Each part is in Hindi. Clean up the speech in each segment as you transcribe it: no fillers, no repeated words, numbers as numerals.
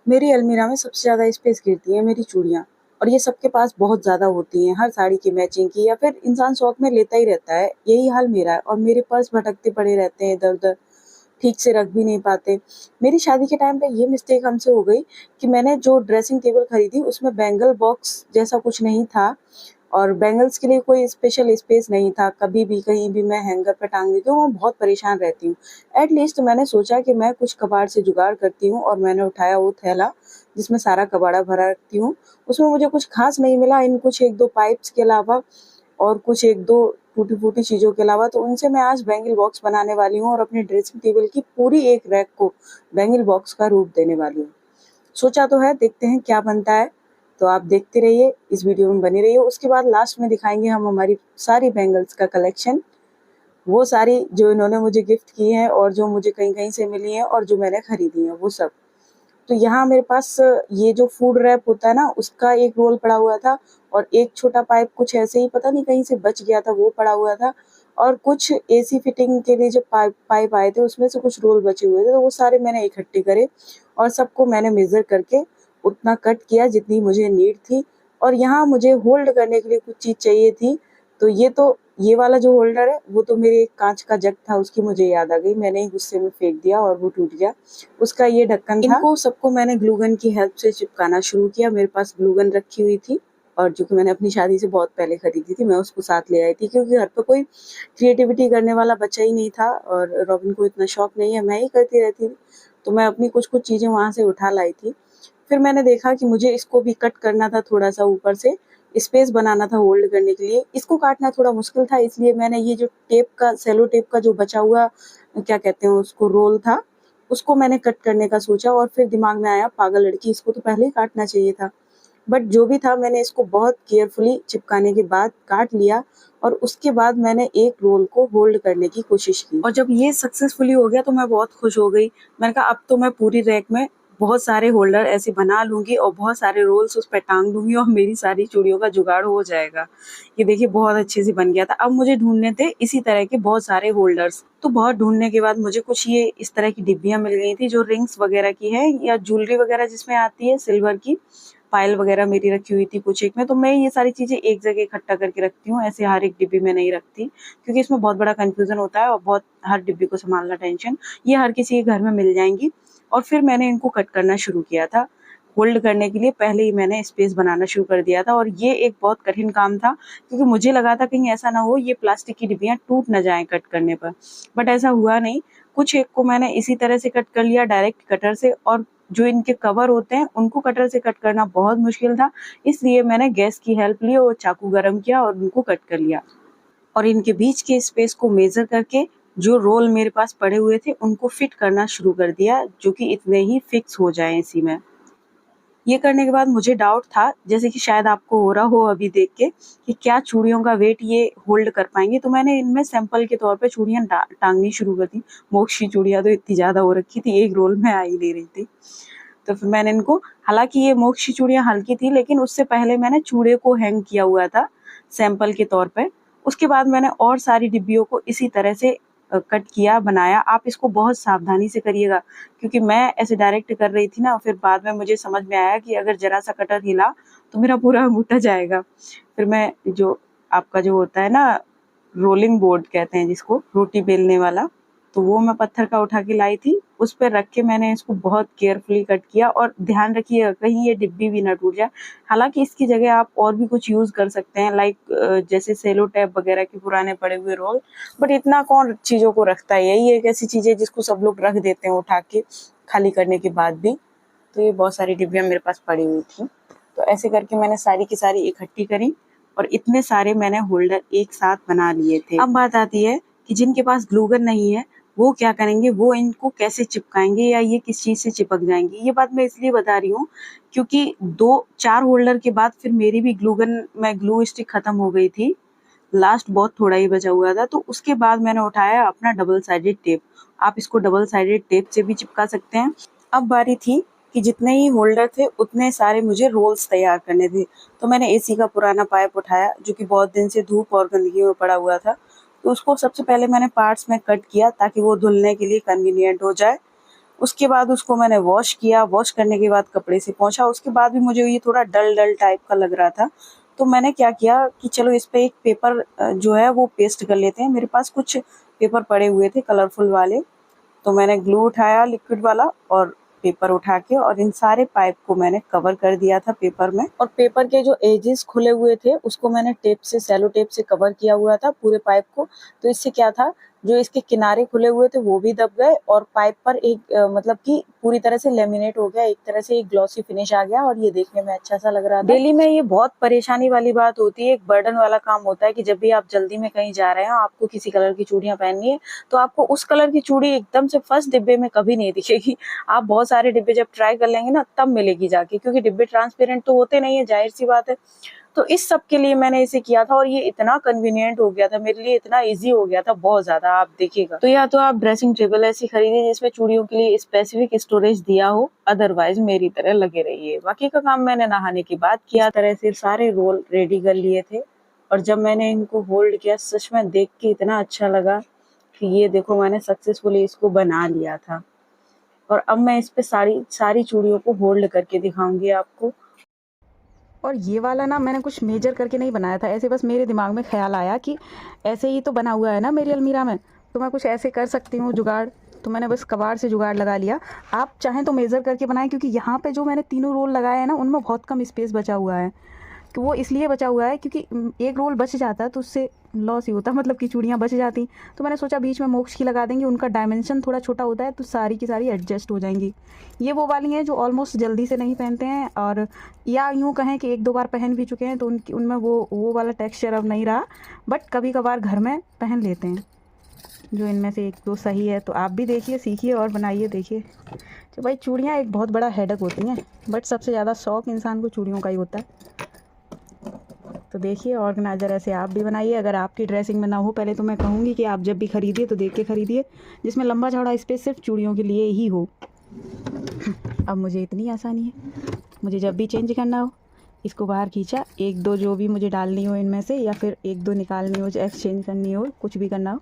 मेरी अलमीरा में सबसे ज़्यादा स्पेस घेरती है मेरी चूड़ियाँ। और ये सबके पास बहुत ज़्यादा होती हैं, हर साड़ी की मैचिंग की, या फिर इंसान शौक में लेता ही रहता है। यही हाल मेरा है, और मेरे पर्स भटकते पड़े रहते हैं इधर-उधर, ठीक से रख भी नहीं पाते। मेरी शादी के टाइम पे ये मिस्टेक हमसे हो गई कि मैंने जो ड्रेसिंग टेबल खरीदी उसमें बैंगल बॉक्स जैसा कुछ नहीं था, और बैंगल्स के लिए कोई स्पेशल स्पेस नहीं था। कभी भी कहीं भी मैं हैंगर पे टांग देती हूँ, मैं बहुत परेशान रहती हूँ। एट लीस्ट मैंने सोचा कि मैं कुछ कबाड़ से जुगाड़ करती हूँ, और मैंने उठाया वो थैला जिसमें सारा कबाड़ा भरा रखती हूँ। उसमें मुझे कुछ खास नहीं मिला इन कुछ एक दो पाइप्स के अलावा, और कुछ एक दो टूटी फूटी चीज़ों के अलावा। तो उनसे मैं आज बैंगल बॉक्स बनाने वाली हूँ, और अपने ड्रेसिंग टेबल की पूरी एक रैक को बैंगल बॉक्स का रूप देने वाली हूँ। सोचा तो है, देखते हैं क्या बनता है। तो आप देखते रहिए, इस वीडियो में बने रहिए। उसके बाद लास्ट में दिखाएंगे हम हमारी सारी बैंगल्स का कलेक्शन, वो सारी जो इन्होंने मुझे गिफ्ट की हैं, और जो मुझे कहीं कहीं से मिली हैं, और जो मैंने खरीदी हैं वो सब। तो यहाँ मेरे पास ये जो फूड रैप होता है ना, उसका एक रोल पड़ा हुआ था, और एक छोटा पाइप कुछ ऐसे ही पता नहीं कहीं से बच गया था, वो पड़ा हुआ था। और कुछ एसी फिटिंग के लिए जो पाइप पाइप आए थे उसमें से कुछ रोल बचे हुए थे, तो वो सारे मैंने इकट्ठे करे, और सबको मैंने मेज़र करके उतना कट किया जितनी मुझे नीड थी। और यहाँ मुझे होल्ड करने के लिए कुछ चीज़ चाहिए थी, तो ये वाला जो होल्डर है वो तो मेरे एक काँच का जग था, उसकी मुझे याद आ गई, मैंने ही गुस्से में फेंक दिया और वो टूट गया। उसका ये ढक्कन था। इनको सबको मैंने ग्लू गन की हेल्प से चिपकाना शुरू किया। मेरे पास ग्लू गन रखी हुई थी, और जो कि मैंने अपनी शादी से बहुत पहले खरीदी थी, मैं उसको साथ ले आई थी क्योंकि घर पे कोई क्रिएटिविटी करने वाला बच्चा ही नहीं था, और रॉबिन को इतना शौक नहीं है, मैं ही करती रहती थी। तो मैं अपनी कुछ-कुछ चीज़ें वहाँ से उठा लाई थी। फिर मैंने देखा कि मुझे इसको भी कट करना था थोड़ा-सा ऊपर से, स्पेस बनाना था होल्ड करने के लिए। इसको काटना थोड़ा मुश्किल था, इसलिए मैंने ये जो टेप का सेलो टेप का जो बचा हुआ क्या कहते हैं उसको रोल था, उसको मैंने कट करने का सोचा, और फिर दिमाग में आया पागल लड़की, इसको तो पहले ही काटना चाहिए था। बट जो भी था, मैंने इसको बहुत केयरफुली चिपकाने के बाद काट लिया, और उसके बाद मैंने एक रोल को होल्ड करने की कोशिश की, और जब ये सक्सेसफुली हो गया तो मैं बहुत खुश हो गई। मैंने कहा अब तो मैं पूरी रैक में बहुत सारे होल्डर ऐसे बना लूँगी, और बहुत सारे रोल्स उस पे टाँग दूँगी, और मेरी सारी चूड़ियों का जुगाड़ हो जाएगा। ये देखिए बहुत अच्छे से बन गया था। अब मुझे ढूँढने थे इसी तरह के बहुत सारे होल्डर्स। तो बहुत ढूँढने के बाद मुझे कुछ ये इस तरह की डिब्बियाँ मिल गई थी जो रिंग्स वगैरह की है, या ज्वेलरी वगैरह जिसमें आती है सिल्वर की। पायल वगैरह मेरी रखी हुई थी कुछ एक में, तो मैं ये सारी चीज़ें एक जगह इकट्ठा करके रखती हूँ, ऐसे हर एक डिब्बी में नहीं रखती, क्योंकि इसमें बहुत बड़ा कन्फ्यूज़न होता है, और बहुत हर डिब्बी को सँभालना टेंशन। ये हर किसी के घर में मिल जाएँगी। और फिर मैंने इनको कट करना शुरू किया था। होल्ड करने के लिए पहले ही मैंने स्पेस बनाना शुरू कर दिया था, और ये एक बहुत कठिन काम था, क्योंकि मुझे लगा था कहीं ऐसा ना हो ये प्लास्टिक की डिब्बियाँ टूट ना जाएँ कट करने पर। बट ऐसा हुआ नहीं। कुछ एक को मैंने इसी तरह से कट कर लिया डायरेक्ट कटर से, और जो इनके कवर होते हैं उनको कटर से कट करना बहुत मुश्किल था, इसलिए मैंने गैस की हेल्प ली और चाकू गरम किया और उनको कट कर लिया। और इनके बीच के स्पेस को मेज़र करके जो रोल मेरे पास पड़े हुए थे उनको फिट करना शुरू कर दिया, जो कि इतने ही फिक्स हो जाएँ इसी में। ये करने के बाद मुझे डाउट था, जैसे कि शायद आपको हो रहा हो अभी देख के, कि क्या चूड़ियों का वेट ये होल्ड कर पाएँगी, तो मैंने इनमें सैंपल के तौर पे चूड़ियाँ टाँगनी शुरू कर दी। मोक्षी चूड़ियाँ तो इतनी ज़्यादा हो रखी थी, एक रोल में आ ही नहीं रही थी। तो फिर मैंने इनको, हालाँकि ये मोक्षी चूड़ियाँ हल्की थी, लेकिन उससे पहले मैंने चूड़े को हैंग किया हुआ था सैंपल के तौर पे। उसके बाद मैंने और सारी डिब्बियों को इसी तरह से कट किया, बनाया। आप इसको बहुत सावधानी से करिएगा, क्योंकि मैं ऐसे डायरेक्ट कर रही थी ना, फिर बाद में मुझे समझ में आया कि अगर ज़रा-सा कटर हिला तो मेरा पूरा अंगूठा जाएगा। फिर मैं जो आपका जो होता है ना, रोलिंग बोर्ड कहते हैं जिसको, रोटी बेलने वाला, तो वो मैं पत्थर का उठा के लाई थी। उस पे रख के मैंने इसको बहुत केयरफुली कट किया, और ध्यान रखिएगा कहीं ये डिब्बी भी ना टूट जाए। हालाँकि इसकी जगह आप और भी कुछ यूज़ कर सकते हैं, लाइक जैसे सेलो टेप वगैरह के पुराने पड़े हुए रोल, बट इतना कौन चीज़ों को रखता है। यही एक ऐसी चीज़ है जिसको सब लोग रख देते हैं उठा के, खाली करने के बाद भी। तो ये बहुत सारी डिब्बियाँ मेरे पास पड़ी हुई थी। तो ऐसे करके मैंने सारी की सारी इकट्ठी करी, और इतने सारे मैंने होल्डर एक साथ बना लिए थे। अब बात आती है कि जिनके पास ग्लू गन नहीं है वो क्या करेंगे, वो इनको कैसे चिपकाएंगे, या ये किस चीज़ से चिपक जाएंगी। ये बात मैं इसलिए बता रही हूँ क्योंकि 2-4 होल्डर के बाद फिर मेरी भी ग्लू गन में ग्लू स्टिक खत्म हो गई थी। लास्ट बहुत थोड़ा ही बचा हुआ था, तो उसके बाद मैंने उठाया अपना डबल साइडेड टेप। आप इसको डबल साइडेड टेप से भी चिपका सकते हैं। अब बारी थी कि जितने ही होल्डर थे उतने सारे मुझे रोल्स तैयार करने थे। तो मैंने एसी का पुराना पाइप उठाया, जो कि बहुत दिन से धूप और गंदगी में पड़ा हुआ था। तो उसको सबसे पहले मैंने पार्ट्स में कट किया ताकि वो धुलने के लिए कन्वीनियंट हो जाए। उसके बाद उसको मैंने वॉश किया, वॉश करने के बाद कपड़े से पोंछा। उसके बाद भी मुझे ये थोड़ा डल टाइप का लग रहा था, तो मैंने क्या किया कि चलो इस पे एक पेपर जो है वो पेस्ट कर लेते हैं। मेरे पास कुछ पेपर पड़े हुए थे कलरफुल वाले, तो मैंने ग्लू उठाया लिक्विड वाला और पेपर उठा के और इन सारे पाइप को मैंने कवर कर दिया था पेपर में। और पेपर के जो एजेस खुले हुए थे उसको मैंने टेप से, सेलो टेप से कवर किया हुआ था पूरे पाइप को। तो इससे क्या था, जो इसके किनारे खुले हुए थे वो भी दब गए और पाइप पर एक मतलब कि पूरी तरह से लेमिनेट हो गया, एक तरह से एक ग्लॉसी फिनिश आ गया और ये देखने में अच्छा सा लग रहा था। डेली में ये बहुत परेशानी वाली बात होती है, एक बर्डन वाला काम होता है कि जब भी आप जल्दी में कहीं जा रहे हो, आपको किसी कलर की चूड़ियां पहननी है, तो आपको उस कलर की चूड़ी एकदम से फर्स्ट डिब्बे में कभी नहीं दिखेगी। आप बहुत सारे डिब्बे जब ट्राई कर लेंगे ना तब मिलेगी जाके, क्योंकि डिब्बे ट्रांसपेरेंट तो होते नहीं है, जाहिर सी बात है। तो इस सब के लिए मैंने इसे किया था और ये इतना कन्वीनियंट हो गया था मेरे लिए, इतना इजी हो गया था, बहुत ज्यादा। आप देखिएगा तो या तो आप ड्रेसिंग टेबल ऐसी खरीदिए जिसमें चूड़ियों के लिए स्पेसिफिक स्टोरेज दिया हो, अदरवाइज मेरी तरह लगे रहिए। बाकी का काम मैंने नहाने के बाद किया। इस तरह से सारे रोल रेडी कर लिए थे और जब मैंने इनको होल्ड किया, सच में देख के इतना अच्छा लगा कि ये देखो मैंने सक्सेसफुली इसको बना लिया था। और अब मैं इस पे सारी चूड़ियों को होल्ड करके दिखाऊंगी आपको। और ये वाला ना मैंने कुछ मेजर करके नहीं बनाया था, ऐसे बस मेरे दिमाग में ख्याल आया कि ऐसे ही तो बना हुआ है ना मेरी अलमीरा में, तो मैं कुछ ऐसे कर सकती हूँ जुगाड़। तो मैंने बस कबाड़ से जुगाड़ लगा लिया। आप चाहें तो मेज़र करके बनाएं, क्योंकि यहाँ पे जो मैंने तीनों रोल लगाए हैं ना उनमें बहुत कम स्पेस बचा हुआ है। कि वो इसलिए बचा हुआ है क्योंकि एक रोल बच जाता तो उससे लॉस ही होता, मतलब कि चूड़ियाँ बच जाती। तो मैंने सोचा बीच में मोक्ष की लगा देंगे, उनका डायमेंशन थोड़ा छोटा होता है तो सारी की सारी एडजस्ट हो जाएंगी। ये वो वाली हैं जो ऑलमोस्ट जल्दी से नहीं पहनते हैं, और या यूँ कहें कि एक दो बार पहन भी चुके हैं तो उनमें वो वाला टेक्सचर अब नहीं रहा, बट कभी कभार घर में पहन लेते हैं। जो इनमें से एक दो सही है, तो आप भी देखिए, सीखिए और बनाइए, देखिए। तो भाई चूड़ियाँ एक बहुत बड़ा हेडेक होती हैं, बट सबसे ज़्यादा शौक़ इंसान को चूड़ियों का ही होता है। तो देखिए ऑर्गेनाइज़र ऐसे आप भी बनाइए। अगर आपकी ड्रेसिंग में ना हो, पहले तो मैं कहूँगी कि आप जब भी खरीदिए तो देख के खरीदिए जिसमें लंबा चौड़ा स्पेस सिर्फ चूड़ियों के लिए ही हो। अब मुझे इतनी आसानी है, मुझे जब भी चेंज करना हो इसको बाहर खींचा, एक दो जो भी मुझे डालनी हो इनमें से, या फिर एक दो निकालनी हो, एक्सचेंज करनी हो, कुछ भी करना हो,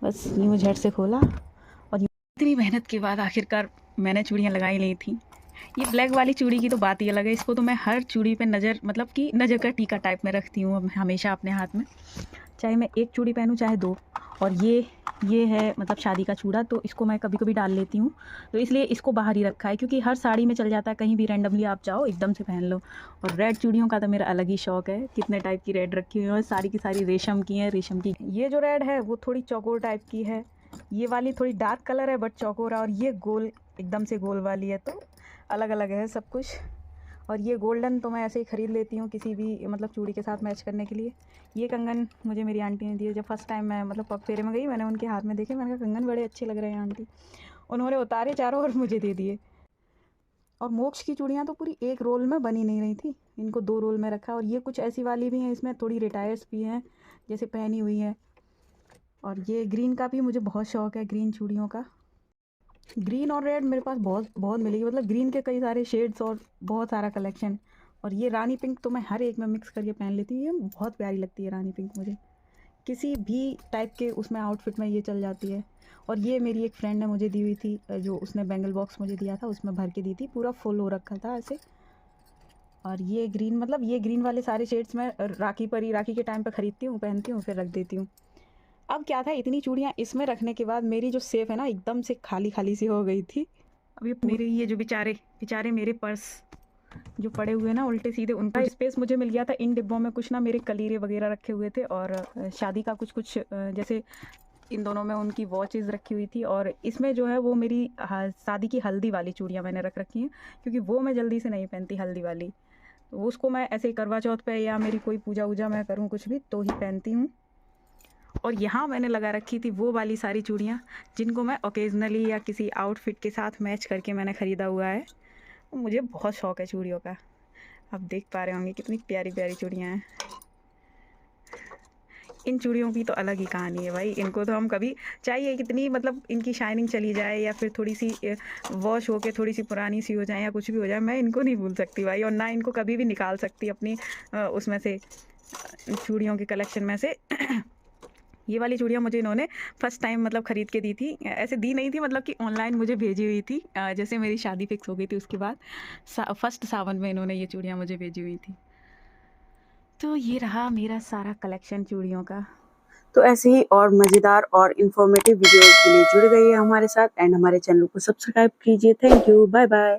बस यूँ झट से खोला। और इतनी मेहनत के बाद आखिरकार मैंने चूड़ियाँ लगाई ली थी। ये ब्लैक वाली चूड़ी की तो बात ही अलग है, इसको तो मैं हर चूड़ी पे नज़र, मतलब कि नज़र का टीका टाइप में रखती हूँ हमेशा अपने हाथ में, चाहे मैं एक चूड़ी पहनूँ चाहे दो। और ये है मतलब शादी का चूड़ा, तो इसको मैं कभी कभी डाल लेती हूँ, तो इसलिए इसको बाहर ही रखा है, क्योंकि हर साड़ी में चल जाता है, कहीं भी रैंडमली आप जाओ एकदम से पहन लो। और रेड चूड़ियों का तो मेरा अलग ही शौक़ है, कितने टाइप की रेड रखी हुई है, और सारी की सारी रेशम की हैं, रेशम की। ये जो रेड है वो थोड़ी चौकोर टाइप की है, ये वाली थोड़ी डार्क कलर है बट चौकोर है, और ये गोल एकदम से गोल वाली है, तो अलग अलग है सब कुछ। और ये गोल्डन तो मैं ऐसे ही ख़रीद लेती हूँ किसी भी मतलब चूड़ी के साथ मैच करने के लिए। ये कंगन मुझे मेरी आंटी ने दिए, जब फर्स्ट टाइम मैं मतलब पग फेरे में गई, मैंने उनके हाथ में देखे, मैंने कहा कंगन बड़े अच्छे लग रहे हैं आंटी। उन्होंने उतारे चारों और मुझे दे दिए। और मोक्ष की चूड़ियाँ तो पूरी एक रोल में बनी नहीं रही थी, इनको दो रोल में रखा। और ये कुछ ऐसी वाली भी हैं, इसमें थोड़ी रिटायर्स भी हैं जैसे पहनी हुई है। और ये ग्रीन का भी मुझे बहुत शौक़ है, ग्रीन चूड़ियों का। ग्रीन और रेड मेरे पास बहुत बहुत मिलेगी, मतलब ग्रीन के कई सारे शेड्स और बहुत सारा कलेक्शन। और ये रानी पिंक तो मैं हर एक में मिक्स करके पहन लेती हूँ, ये बहुत प्यारी लगती है रानी पिंक मुझे, किसी भी टाइप के उसमें आउटफिट में ये चल जाती है। और ये मेरी एक फ्रेंड ने मुझे दी हुई थी, जो उसने बैंगल बॉक्स मुझे दिया था उसमें भर के दी थी, पूरा फुल हो रखा था ऐसे। और ये ग्रीन, मतलब ये ग्रीन वाले सारे शेड्स मैं राखी पर ही, राखी के टाइम पर ख़रीदती हूँ, पहनती हूँ, फिर रख देती हूँ। अब क्या था, इतनी चूड़ियाँ इसमें रखने के बाद मेरी जो सेफ है ना एकदम से खाली खाली सी हो गई थी। अब ये मेरे ये जो बेचारे मेरे पर्स जो पड़े हुए ना उल्टे सीधे, उनका स्पेस मुझे मिल गया था। इन डिब्बों में कुछ ना मेरे कलीरे वगैरह रखे हुए थे, और शादी का कुछ जैसे इन दोनों में उनकी वॉचेज़ रखी हुई थी। और इसमें जो है वो मेरी शादी की हल्दी वाली चूड़ियाँ मैंने रख रखी हैं, क्योंकि वो मैं जल्दी से नहीं पहनती हल्दी वाली, तो उसको मैं ऐसे करवा चौथ पे या मेरी कोई पूजा वूजा मैं करूँ कुछ भी तो ही पहनती हूँ। और यहाँ मैंने लगा रखी थी वो वाली सारी चूड़ियाँ जिनको मैं ओकेजनली या किसी आउटफिट के साथ मैच करके मैंने ख़रीदा हुआ है। मुझे बहुत शौक़ है चूड़ियों का। आप देख पा रहे होंगे कितनी प्यारी प्यारी चूड़ियाँ हैं। इन चूड़ियों की तो अलग ही कहानी है भाई, इनको तो हम कभी, चाहिए कितनी मतलब इनकी शाइनिंग चली जाए या फिर थोड़ी सी वॉश होके थोड़ी सी पुरानी सी हो जाए या कुछ भी हो जाए, मैं इनको नहीं भूल सकती भाई। और ना इनको कभी भी निकाल सकती अपनी उसमें से, चूड़ियों के कलेक्शन में से। ये वाली चूड़ियाँ मुझे इन्होंने फर्स्ट टाइम मतलब ख़रीद के दी थी। ऐसे दी नहीं थी, मतलब कि ऑनलाइन मुझे भेजी हुई थी। जैसे मेरी शादी फिक्स हो गई थी उसके बाद फर्स्ट सावन में इन्होंने ये चूड़ियाँ मुझे भेजी हुई थी। तो ये रहा मेरा सारा कलेक्शन चूड़ियों का। तो ऐसे ही और मज़ेदार और इन्फॉर्मेटिव वीडियोज़ के लिए जुड़ गइए हमारे साथ एंड हमारे चैनल को सब्सक्राइब कीजिए। Thank you. Bye bye.